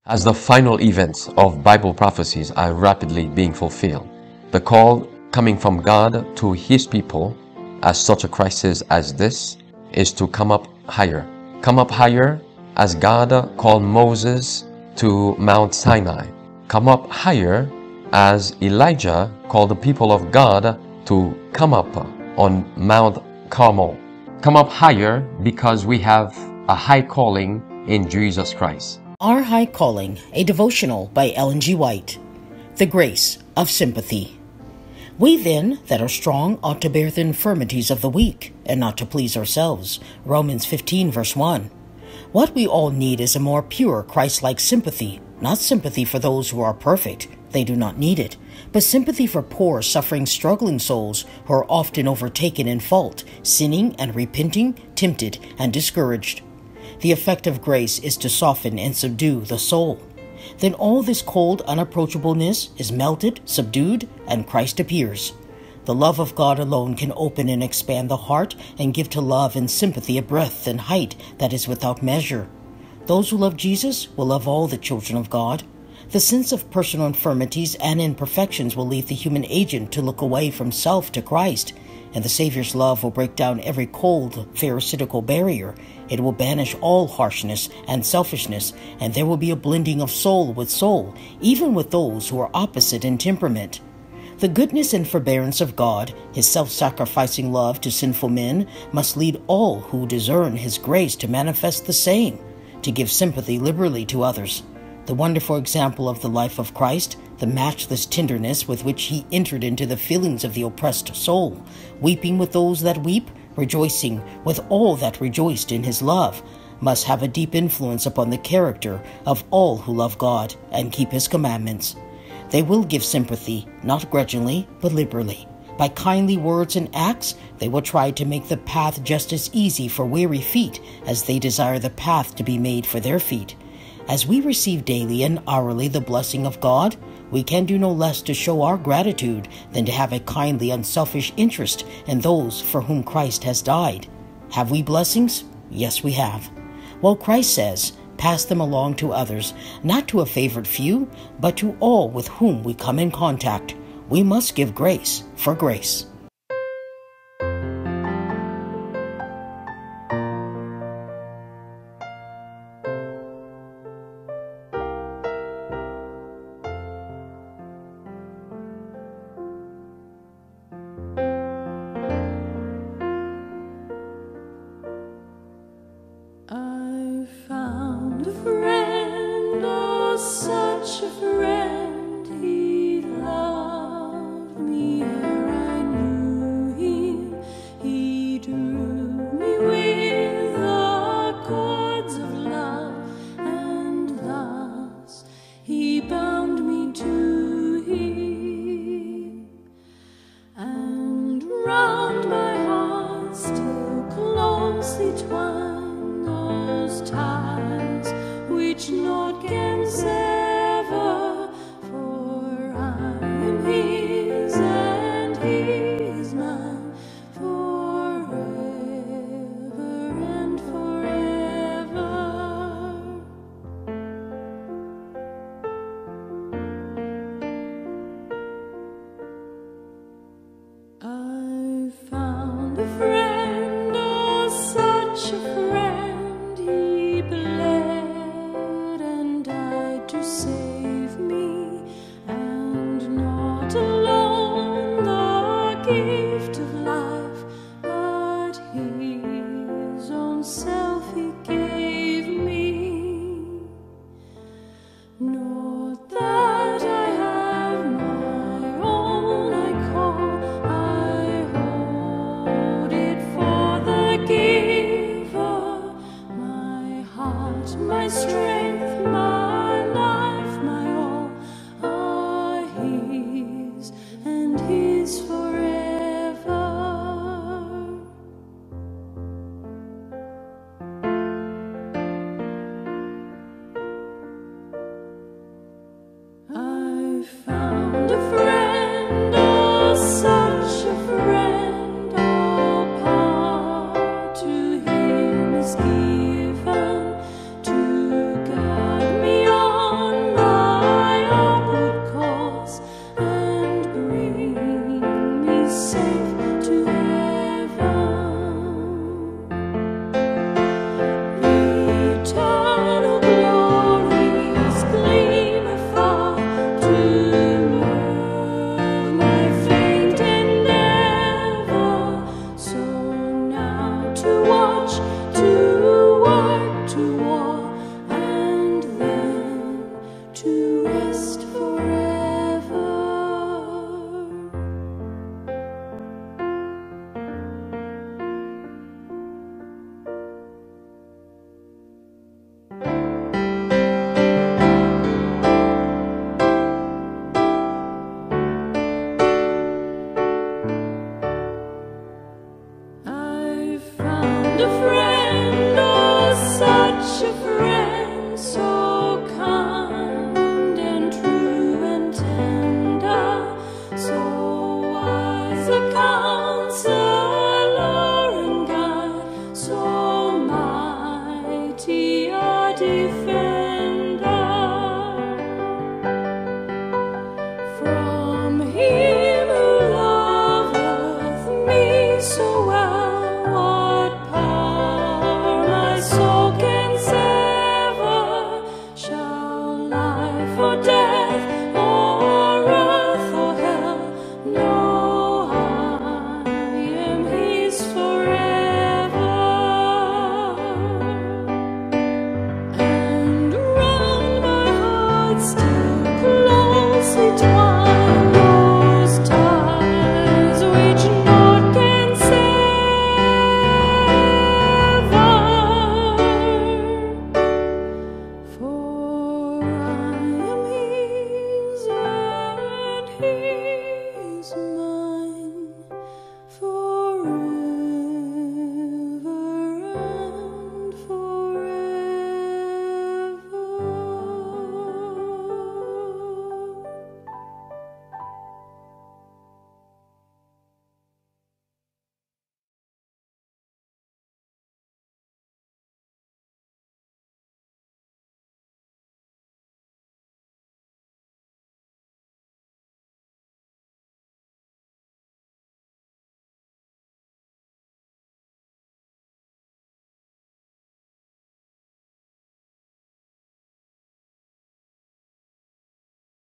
As the final events of Bible prophecies are rapidly being fulfilled, the call coming from God to His people at such a crisis as this is to come up higher. Come up higher as God called Moses to Mount Sinai. Come up higher as Elijah called the people of God to come up on Mount Carmel. Come up higher because we have a high calling in Jesus Christ. Our High Calling, a devotional by Ellen G. White. The Grace of Sympathy. We then that are strong ought to bear the infirmities of the weak, and not to please ourselves. Romans 15 verse 1. What we all need is a more pure Christ-like sympathy, not sympathy for those who are perfect. They do not need it, but sympathy for poor, suffering, struggling souls who are often overtaken in fault, sinning and repenting, tempted and discouraged. The effect of grace is to soften and subdue the soul. Then all this cold unapproachableness is melted, subdued, and Christ appears. The love of God alone can open and expand the heart and give to love and sympathy a breadth and height that is without measure. Those who love Jesus will love all the children of God. The sense of personal infirmities and imperfections will lead the human agent to look away from self to Christ, and the Savior's love will break down every cold, pharisaical barrier. It will banish all harshness and selfishness, and there will be a blending of soul with soul, even with those who are opposite in temperament. The goodness and forbearance of God, His self-sacrificing love to sinful men, must lead all who discern His grace to manifest the same, to give sympathy liberally to others. The wonderful example of the life of Christ, the matchless tenderness with which He entered into the feelings of the oppressed soul, weeping with those that weep, rejoicing with all that rejoiced in His love, must have a deep influence upon the character of all who love God and keep His commandments. They will give sympathy, not grudgingly, but liberally. By kindly words and acts, they will try to make the path just as easy for weary feet as they desire the path to be made for their feet. As we receive daily and hourly the blessing of God, we can do no less to show our gratitude than to have a kindly, unselfish interest in those for whom Christ has died. Have we blessings? Yes, we have. Well, Christ says, pass them along to others, not to a favored few, but to all with whom we come in contact. We must give grace for grace. Such a friend, He loved me ere I knew Him. He drew me with the cords of love, and thus He bound me to Him. And round my heart still closely twine those ties which naught can sever, for I am His and He is mine forever and forever. I found a friend, oh such a friend, He bled and died to save